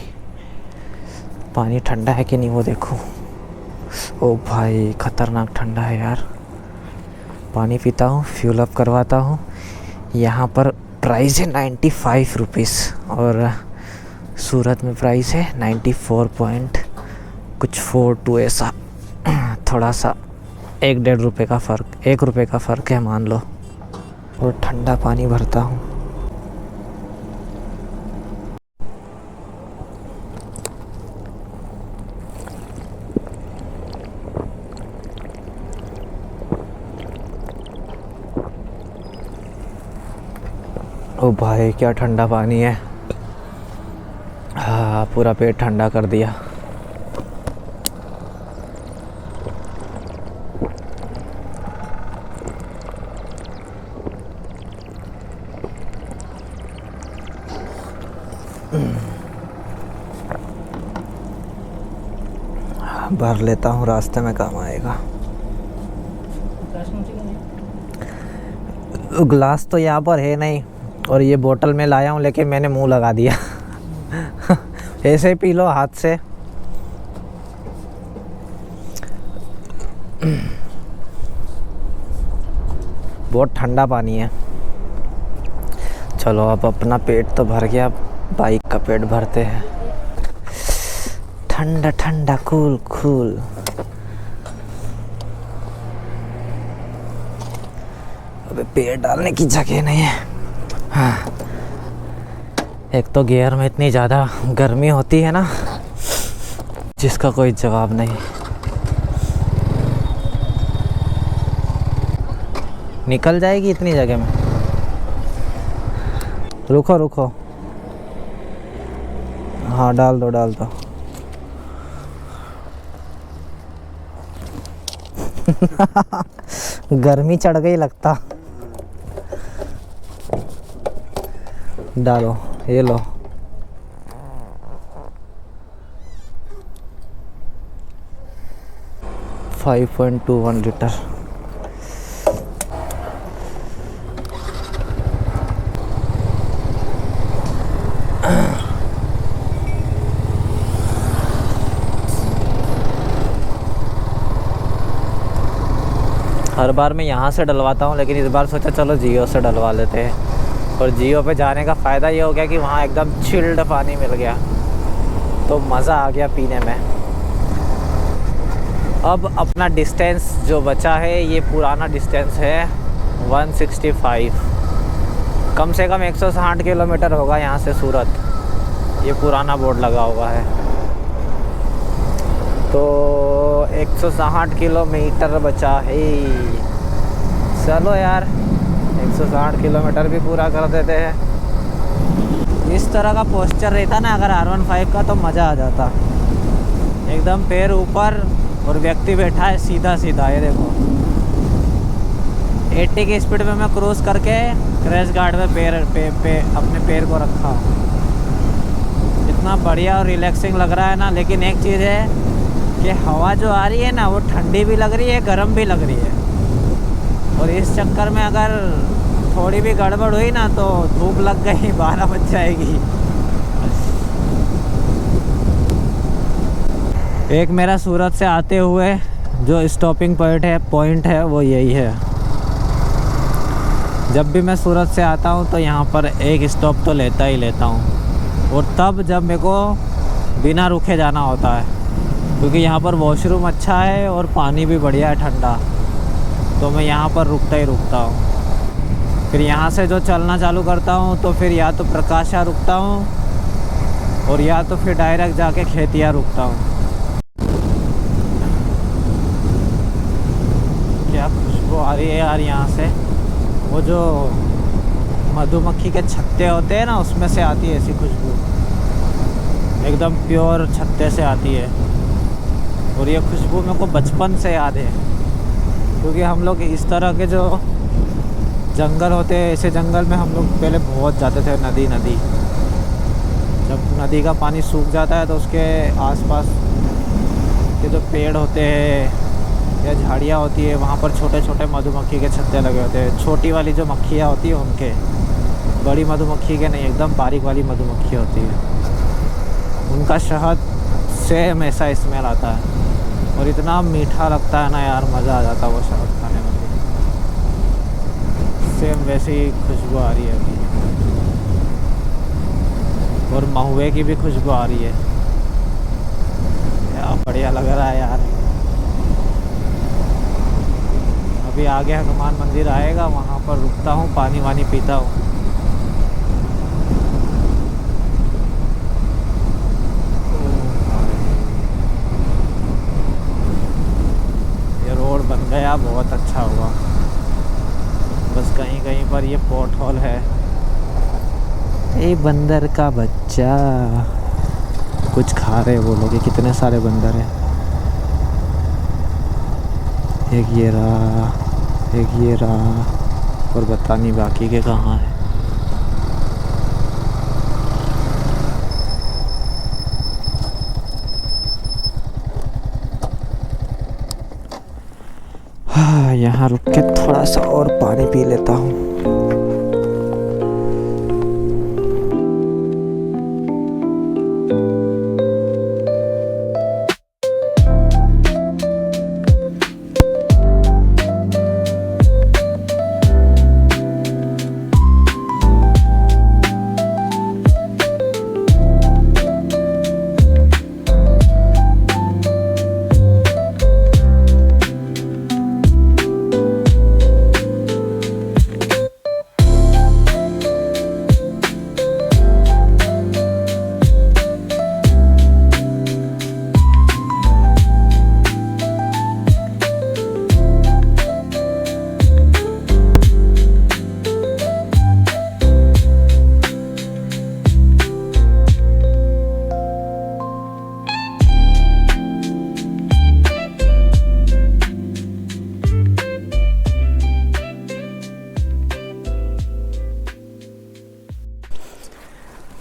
[SPEAKER 2] पानी ठंडा है कि नहीं वो देखो। ओ भाई ख़तरनाक ठंडा है यार। पानी पीता हूँ, फ्यूल अप करवाता हूँ। यहाँ पर प्राइस है 95 रुपीज़, और सूरत में प्राइस है 94 पॉइंट कुछ 42 ऐसा। थोड़ा सा 1-1.5 रुपये का फ़र्क, 1 रुपये का फ़र्क है मान लो। और ठंडा पानी भरता हूँ। ओ भाई क्या ठंडा पानी है, हाँ पूरा पेट ठंडा कर दिया। भर लेता हूँ, रास्ते में काम आएगा। ग्लास तो यहाँ पर है नहीं और ये बोतल में लाया हूँ, लेकिन मैंने मुंह लगा दिया। ऐसे ही पी लो हाथ से। बहुत ठंडा पानी है। चलो अब अपना पेट तो भर गया, बाइक का पेट भरते हैं। ठंडा ठंडा कूल कूल। अबे पेट डालने की जगह नहीं है। हाँ, एक तो गियर में इतनी ज़्यादा गर्मी होती है ना, जिसका कोई जवाब नहीं। निकल जाएगी इतनी जगह में। रुको रुको, हाँ डाल दो डाल दो। गर्मी चढ़ गई लगता। डालो, ये लो। Five 5.21 litre. हर बार मैं यहाँ से डलवाता हूँ, लेकिन इस बार सोचा चलो जियो से डलवा लेते हैं। और जियो पे जाने का फ़ायदा ये हो गया कि वहाँ एकदम चिल्ड पानी मिल गया, तो मज़ा आ गया पीने में। अब अपना डिस्टेंस जो बचा है, ये पुराना डिस्टेंस है 165। कम से कम 160 किलोमीटर होगा यहाँ से सूरत। ये पुराना बोर्ड लगा हुआ है। तो 160 किलोमीटर बचा है। चलो यार 160 किलोमीटर भी पूरा कर देते हैं। इस तरह का पोस्चर रहता ना अगर R15 का, तो मज़ा आ जाता। एकदम पैर ऊपर और व्यक्ति बैठा है सीधा सीधा। ये देखो 80 की स्पीड में मैं क्रूज करके क्रैश गार्ड में अपने पैर को रखा। इतना बढ़िया और रिलैक्सिंग लग रहा है ना। लेकिन एक चीज़ है कि हवा जो आ रही है ना, वो ठंडी भी लग रही है, गर्म भी लग रही है। और इस चक्कर में अगर थोड़ी भी गड़बड़ हुई ना, तो धूप लग गई, 12 बज जाएगी। एक मेरा सूरत से आते हुए जो स्टॉपिंग पॉइंट है वो यही है। जब भी मैं सूरत से आता हूँ तो यहाँ पर एक स्टॉप तो लेता ही लेता हूँ। और तब जब मेरे को बिना रुके जाना होता है, क्योंकि यहाँ पर वॉशरूम अच्छा है और पानी भी बढ़िया है ठंडा, तो मैं यहाँ पर रुकता ही रुकता हूँ। फिर यहाँ से जो चलना चालू करता हूँ तो फिर या तो प्रकाशा रुकता हूँ और या तो फिर डायरेक्ट जाके खेतिया रुकता हूँ। क्या खुशबू आ रही है यार यहाँ से। वो जो मधुमक्खी के छत्ते होते हैं ना, उसमें से आती है ऐसी खुशबू। एकदम प्योर छत्ते से आती है। और ये खुशबू मेरे को बचपन से याद है, क्योंकि हम लोग इस तरह के जो जंगल होते हैं, ऐसे जंगल में हम लोग पहले बहुत जाते थे। नदी जब नदी का पानी सूख जाता है तो उसके आसपास के जो पेड़ होते हैं या झाड़ियाँ होती है, वहाँ पर छोटे छोटे मधुमक्खी के छत्ते लगे होते हैं। छोटी वाली जो मक्खियाँ होती है उनके, बड़ी मधुमक्खी के नहीं, एकदम बारीक वाली मधुमक्खी होती है। उनका शहद सेम ऐसा स्मेल आता है और इतना मीठा लगता है ना यार, मज़ा आ जाता है वो शहद खाने में। सेम वैसी ही खुशबू आ रही है अभी। और महुए की भी खुशबू आ रही है। क्या बढ़िया लग रहा है यार। अभी आगे हनुमान मंदिर आएगा, वहाँ पर रुकता हूँ, पानी वानी पीता हूँ। ये रोड बन गया, बहुत अच्छा हुआ। बस कहीं कहीं पर ये पोर्ट होल है। ए बंदर का बच्चा कुछ खा रहे वो लोग। कितने सारे बंदर हैं। एक ये रहा, एक ये रहा, और पता नहीं बाकी के कहाँ है। यहाँ रुक के थोड़ा सा और पानी पी लेता हूँ।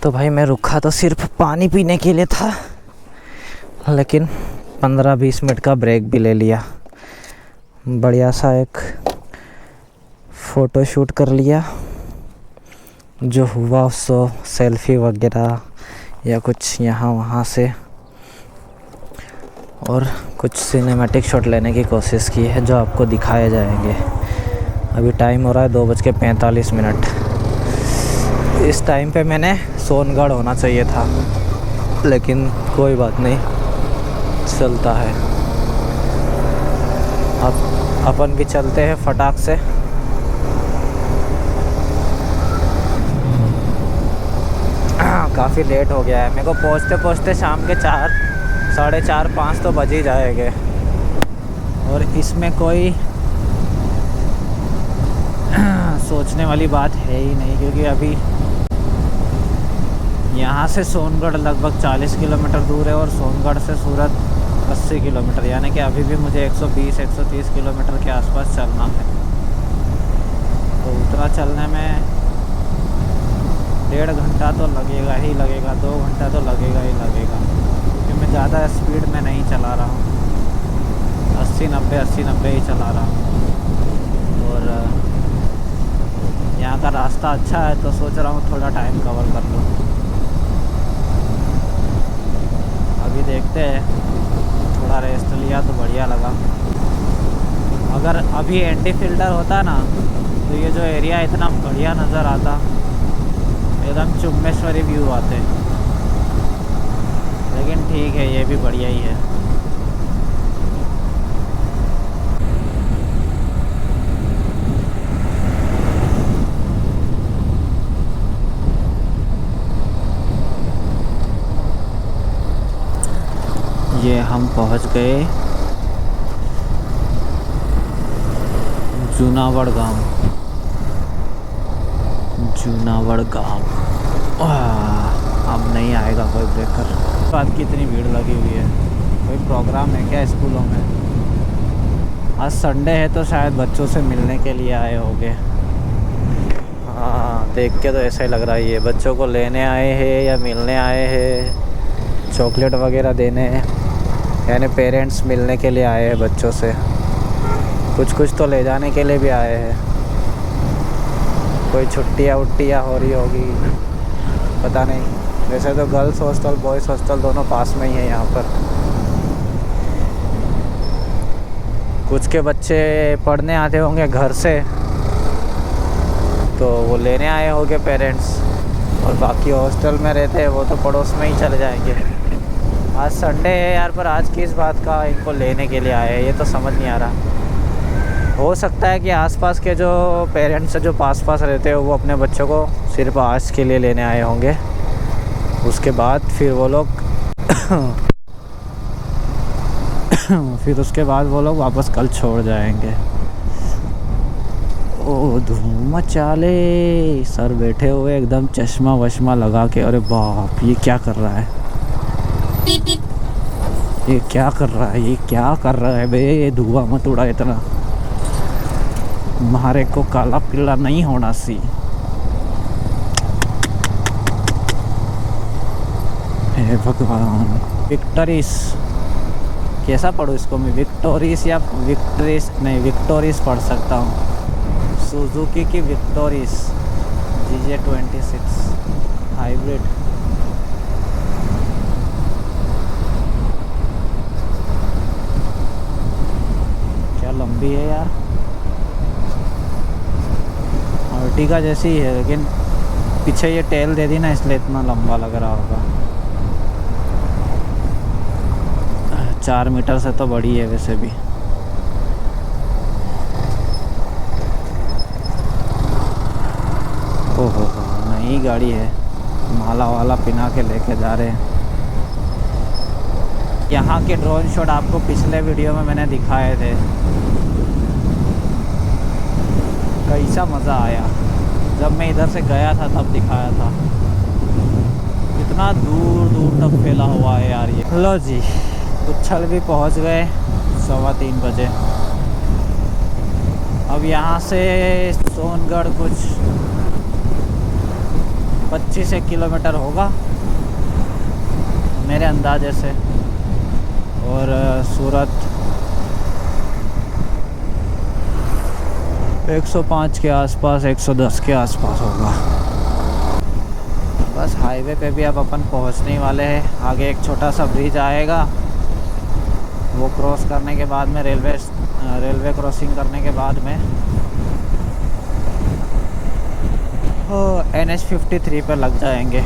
[SPEAKER 2] तो भाई मैं रुका तो सिर्फ पानी पीने के लिए था, लेकिन 15-20 मिनट का ब्रेक भी ले लिया। बढ़िया सा एक फ़ोटो शूट कर लिया, जो हुआ सो सेल्फी वगैरह या कुछ यहाँ वहाँ से, और कुछ सिनेमैटिक शॉट लेने की कोशिश की है जो आपको दिखाए जाएंगे। अभी टाइम हो रहा है 2:45। इस टाइम पे मैंने सोनगढ़ होना चाहिए था, लेकिन कोई बात नहीं, चलता है। अब अपन भी चलते हैं फटाक से। काफ़ी लेट हो गया है मेरे को पहुँचते पहुँचते, शाम के 4, 4:30, 5 तो बज ही जाएंगे। और इसमें कोई सोचने वाली बात है ही नहीं, क्योंकि अभी यहाँ से सोनगढ़ लगभग 40 किलोमीटर दूर है और सोनगढ़ से सूरत 80 किलोमीटर, यानी कि अभी भी मुझे 120-130 किलोमीटर के आसपास चलना है। तो उतना चलने में 1.5 घंटा तो लगेगा ही लगेगा, 2 घंटा तो लगेगा ही लगेगा, क्योंकि मैं ज़्यादा स्पीड में नहीं चला रहा हूँ। 80-90 ही चला रहा हूँ। और यहाँ का रास्ता अच्छा है, तो सोच रहा हूँ थोड़ा टाइम कवर कर लूँ। अभी देखते हैं, थोड़ा रेस्ट लिया तो बढ़िया लगा। अगर अभी एंटी फिल्टर होता ना, तो ये जो एरिया इतना बढ़िया नज़र आता, एकदम चुम्बेश्वरी व्यू आते। लेकिन ठीक है, ये भी बढ़िया ही है। ये हम पहुंच गए जूनागढ़ गांव। अब नहीं आएगा कोई ब्रेकर। रात की इतनी भीड़ लगी हुई है, कोई प्रोग्राम है क्या स्कूलों में? आज संडे है तो शायद बच्चों से मिलने के लिए आए होंगे। हाँ, देख के तो ऐसा ही लग रहा है, ये बच्चों को लेने आए हैं या मिलने आए हैं, चॉकलेट वगैरह देने, यानी पेरेंट्स मिलने के लिए आए हैं बच्चों से। कुछ तो ले जाने के लिए भी आए हैं। कोई छुट्टियाँ उट्टियाँ हो रही होगी, पता नहीं। वैसे तो गर्ल्स हॉस्टल, बॉयज़ हॉस्टल दोनों पास में ही है यहाँ पर। कुछ के बच्चे पढ़ने आते होंगे घर से, तो वो लेने आए होंगे पेरेंट्स, और बाकी हॉस्टल में रहते हैं वो तो पड़ोस में ही चले जाएंगे। आज संडे है यार, पर आज किस बात का इनको लेने के लिए आए हैं, ये तो समझ नहीं आ रहा। हो सकता है कि आसपास के जो पेरेंट्स जो पास रहते हैं, वो अपने बच्चों को सिर्फ आज के लिए लेने आए होंगे। उसके बाद फिर वो लोग वापस कल छोड़ जाएंगे। ओ धूम मचाले, सर बैठे हुए एकदम चश्मा वश्मा लगा के। अरे बाप, ये क्या कर रहा है? ये क्या कर रहा है बे? ये धुआं मत उड़ा इतना, हमारे को काला पीला नहीं होना सी। हे भगवान। विक्टरीस कैसा पढ़ूँ इसको मैं? विक्टोरिस या विक्ट्रिस? नहीं, विक्टोरिस पढ़ सकता हूँ। सुजुकी की विक्टोरिस GJ26 हाइब्रिड। क्या लंबी है यार, अर्टिगा जैसी ही है, लेकिन पीछे ये टेल दे दी ना, इसलिए इतना लंबा लग रहा होगा। 4 मीटर से तो बड़ी है वैसे भी। ओहो, नई गाड़ी है, माला वाला पिना के लेके जा रहे हैं। यहाँ के ड्रोन शॉट आपको पिछले वीडियो में मैंने दिखाए थे, कैसा मज़ा आया। जब मैं इधर से गया था तब दिखाया था। इतना दूर दूर तक फैला हुआ है यार ये। लो जी, उच्छल भी पहुँच गए 3:15 बजे। अब यहाँ से सोनगढ़ कुछ 25 किलोमीटर होगा मेरे अंदाजे से, और सूरत 105 के आसपास, 110 के आसपास होगा। बस हाईवे पे भी अब अपन पहुंचने ही वाले हैं। आगे एक छोटा सा ब्रिज आएगा, वो क्रॉस करने के बाद में रेलवे क्रॉसिंग करने के बाद में NH53 पे लग जाएंगे।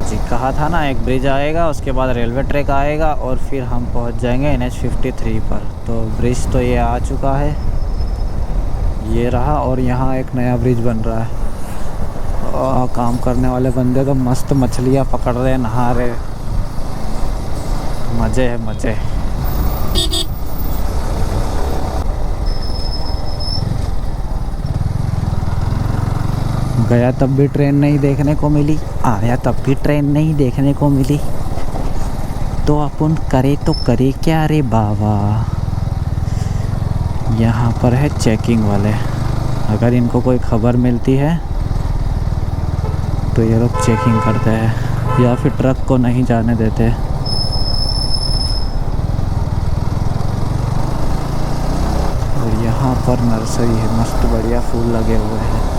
[SPEAKER 2] जी, कहा था ना, एक ब्रिज आएगा, उसके बाद रेलवे ट्रैक आएगा, और फिर हम पहुंच जाएंगे NH53 पर। तो ब्रिज तो ये आ चुका है, ये रहा, और यहाँ एक नया ब्रिज बन रहा है। काम करने वाले बंदे तो मस्त मछलियाँ पकड़ रहे, नहा रहे, मज़े है मज़े। गया तब भी ट्रेन नहीं देखने को मिली, आया तब भी ट्रेन नहीं देखने को मिली, तो अपन करे तो करे क्या रे बाबा। यहाँ पर है चेकिंग वाले, अगर इनको कोई खबर मिलती है तो ये लोग चेकिंग करते हैं, या फिर ट्रक को नहीं जाने देते। और यहाँ पर नर्सरी है, मस्त बढ़िया फूल लगे हुए हैं।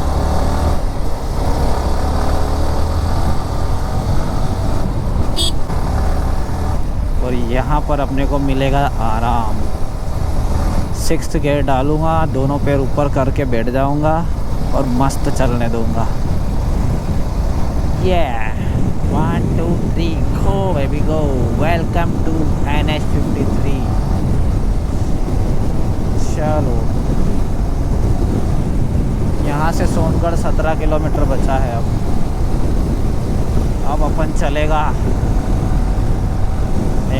[SPEAKER 2] और यहाँ पर अपने को मिलेगा आराम। 6th गियर डालूँगा, दोनों पैर ऊपर करके बैठ जाऊँगा और मस्त चलने दूँगा। 1 2 3 go baby go, welcome to NH53। चलो, यहाँ से सोनगढ़ 17 किलोमीटर बचा है। अब अपन चलेगा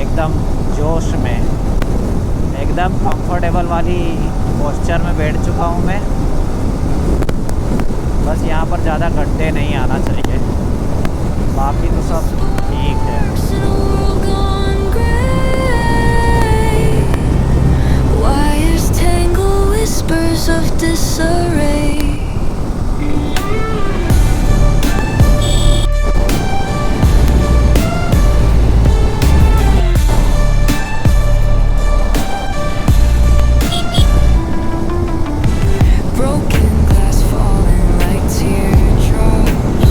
[SPEAKER 2] एकदम जोश में, एकदम कंफर्टेबल वाली पोस्चर में बैठ चुका हूँ मैं। बस यहाँ पर ज़्यादा गड्ढे नहीं आना चाहिए, बाकी तो सब ठीक है।
[SPEAKER 1] gone gray. Wires tangle, whispers of disarray. Broken glass falling like teardrops.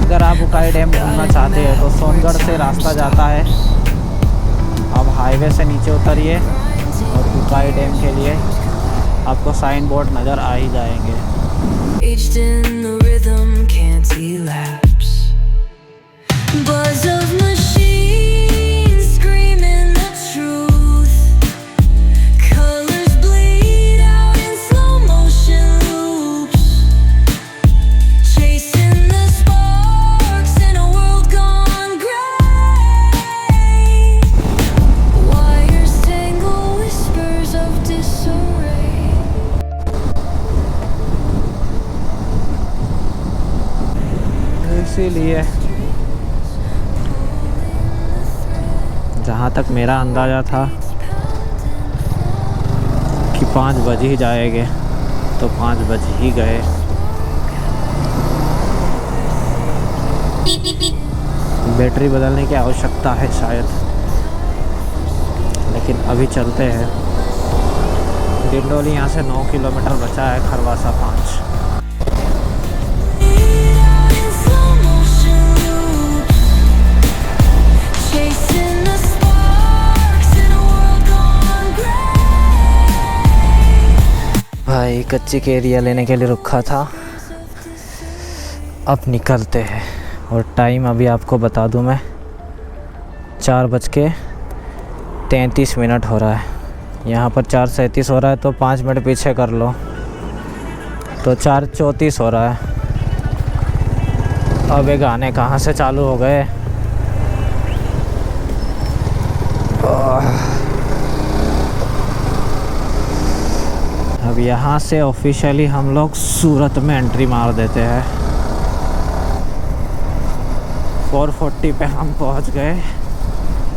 [SPEAKER 2] अगर आप उकाई डैम घूमना चाहते हैं तो सोनगढ़ से रास्ता जाता है। अब हाईवे से नीचे उतरिए और उकाई डैम के लिए आपको साइन बोर्ड नज़र आ ही जाएंगे।
[SPEAKER 1] Aged in the rhythm, can't elapse. Buzz of machines screaming the truth. Colors bleed out in slow motion loops. Chasing the sparks in a world gone gray. Wires tangle, whispers of disarray.
[SPEAKER 2] इसीलिए जहाँ तक मेरा अंदाज़ा था कि 5 बज ही जाएंगे, तो 5 बज ही गए। बैटरी बदलने की आवश्यकता है शायद, लेकिन अभी चलते हैं। डिंडोली यहाँ से 9 किलोमीटर बचा है, Kharwasa 5।
[SPEAKER 1] in slow motion loop, chasing the sparks in a world gone gray.
[SPEAKER 2] भाई कच्ची केरिया लेने के लिए रुका था, अब निकलते हैं। और टाइम अभी आपको बता दूं मैं, 4:33 हो रहा है। यहाँ पर 4:37 हो रहा है, तो 5 मिनट पीछे कर लो तो 4:34 हो रहा है। अब ये गाने कहाँ से चालू हो गए। अब यहाँ से ऑफिशियली हम लोग सूरत में एंट्री मार देते हैं। 4:40 पे हम पहुँच गए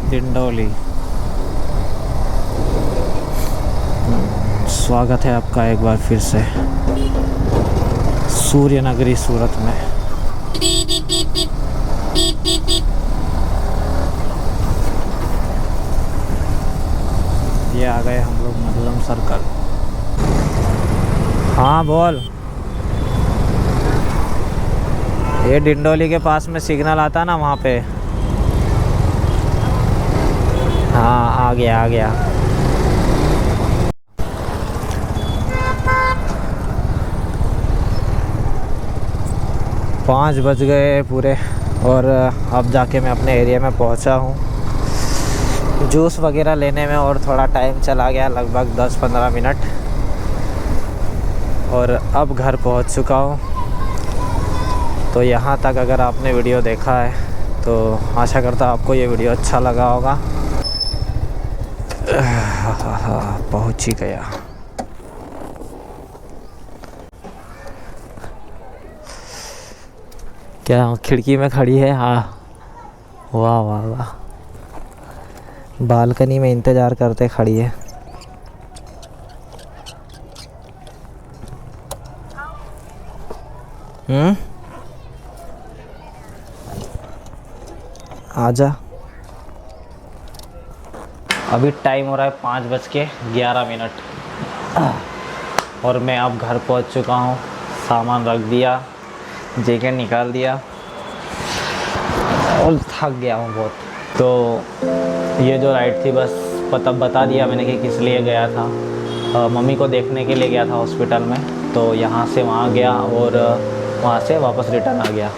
[SPEAKER 2] डिंडोली। स्वागत है आपका एक बार फिर से सूर्य नगरी सूरत में। ये आ गए हम लोग मधुरम सर्कल। हाँ बोल। ये डिंडोली के पास में सिग्नल आता ना, वहाँ पे। हाँ आ गया आ गया। 5 बज गए पूरे, और अब जाके मैं अपने एरिया में पहुंचा हूं। जूस वगैरह लेने में और थोड़ा टाइम चला गया, लगभग 10-15 मिनट, और अब घर पहुंच चुका हूं। तो यहाँ तक अगर आपने वीडियो देखा है तो आशा करता आपको ये वीडियो अच्छा लगा होगा। पहुंच ही गया। क्या खिड़की में खड़ी है? हाँ, वाह वाह वाह। बालकनी में इंतज़ार करते खड़ी है। आजा। अभी टाइम हो रहा है 5:11 और मैं अब घर पहुंच चुका हूं। सामान रख दिया, जैकेट निकाल दिया और थक गया हूँ बहुत। तो ये जो राइड थी, बस बता दिया मैंने कि किस लिए गया था। मम्मी को देखने के लिए गया था हॉस्पिटल में, तो यहाँ से वहाँ गया और वहाँ से वापस रिटर्न आ गया।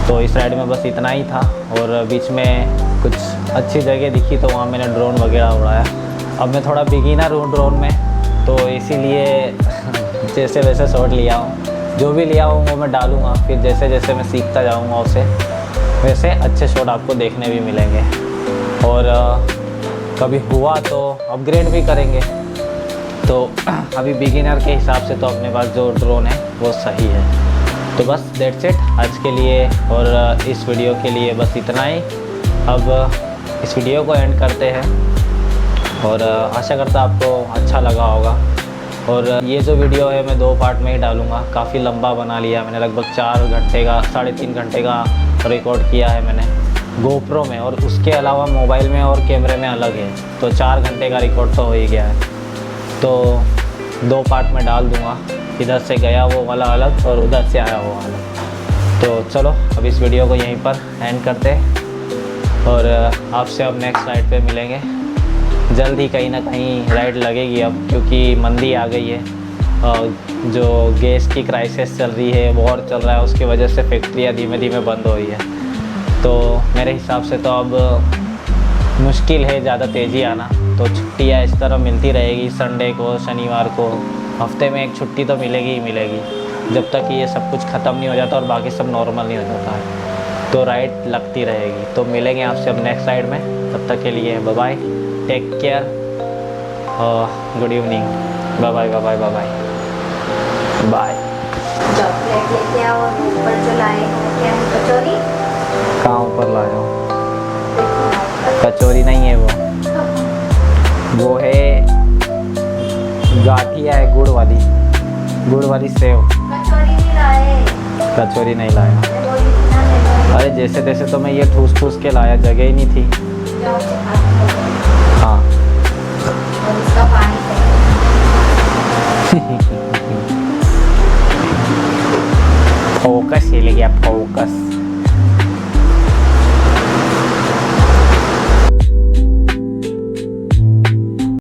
[SPEAKER 2] तो इस राइड में बस इतना ही था, और बीच में कुछ अच्छी जगह दिखी तो वहाँ मैंने ड्रोन वगैरह उड़ाया। अब मैं थोड़ा बिगिनर हूँ ड्रोन में, तो इसीलिए जैसे वैसे शॉट लिया हूँ। जो भी लिया हूँ वो मैं डालूँगा, फिर जैसे जैसे मैं सीखता जाऊँगा उसे वैसे अच्छे शॉट आपको देखने भी मिलेंगे। और कभी हुआ तो अपग्रेड भी करेंगे। तो अभी बिगिनर के हिसाब से तो अपने पास जो ड्रोन है वो सही है। तो बस दैट्स इट आज के लिए, और इस वीडियो के लिए बस इतना ही। अब इस वीडियो को एंड करते हैं, और आशा करता आपको अच्छा लगा होगा। और ये जो वीडियो है मैं 2 पार्ट में ही डालूँगा। काफ़ी लंबा बना लिया मैंने, लगभग 4 घंटे का 3.5 घंटे का रिकॉर्ड किया है मैंने गोप्रो में, और उसके अलावा मोबाइल में और कैमरे में अलग है। तो 4 घंटे का रिकॉर्ड तो हो ही गया है। तो 2 पार्ट में डाल दूँगा, इधर से गया वो वाला अलग और उधर से आया वो अलग। तो चलो अब इस वीडियो को यहीं पर एंड करते हैं, और आपसे अब नेक्स्ट राइड पे मिलेंगे। जल्द ही कहीं ना कहीं राइड लगेगी अब, क्योंकि मंदी आ गई है। जो गैस की क्राइसिस चल रही है, वॉर चल रहा है, उसकी वजह से फैक्ट्रियाँ धीमे धीमे बंद हो रही है। तो मेरे हिसाब से तो अब मुश्किल है ज़्यादा तेज़ी आना। तो छुट्टियाँ इस तरह मिलती रहेगी, संडे को, शनिवार को, हफ्ते में 1 छुट्टी तो मिलेगी ही मिलेगी, जब तक ये सब कुछ ख़त्म नहीं हो जाता और बाकी सब नॉर्मल नहीं हो जाता है। तो राइड लगती रहेगी। तो मिलेंगे आपसे अब नेक्स्ट राइड में। तब तक के लिए bye bye, take care, good evening, bye bye bye bye bye bye bye.
[SPEAKER 4] Chocolate लेके आओ और ऊपर जो लाए हैं क्या है, कचौरी?
[SPEAKER 2] कहाँ ऊपर लाया हूँ? कचौरी नहीं है वो है गाठिया है, गुड़ वाली सेव।
[SPEAKER 4] कचौरी नहीं लाए।
[SPEAKER 2] कचौरी नहीं लाया। अरे जैसे तैसे तो मैं ये ठूस ठूस के लाया, जगह ही नहीं थी।
[SPEAKER 4] जाओ से हाथ धो
[SPEAKER 2] हाँ
[SPEAKER 4] और इसका पानी
[SPEAKER 2] फोकस हिल गया, फोकस।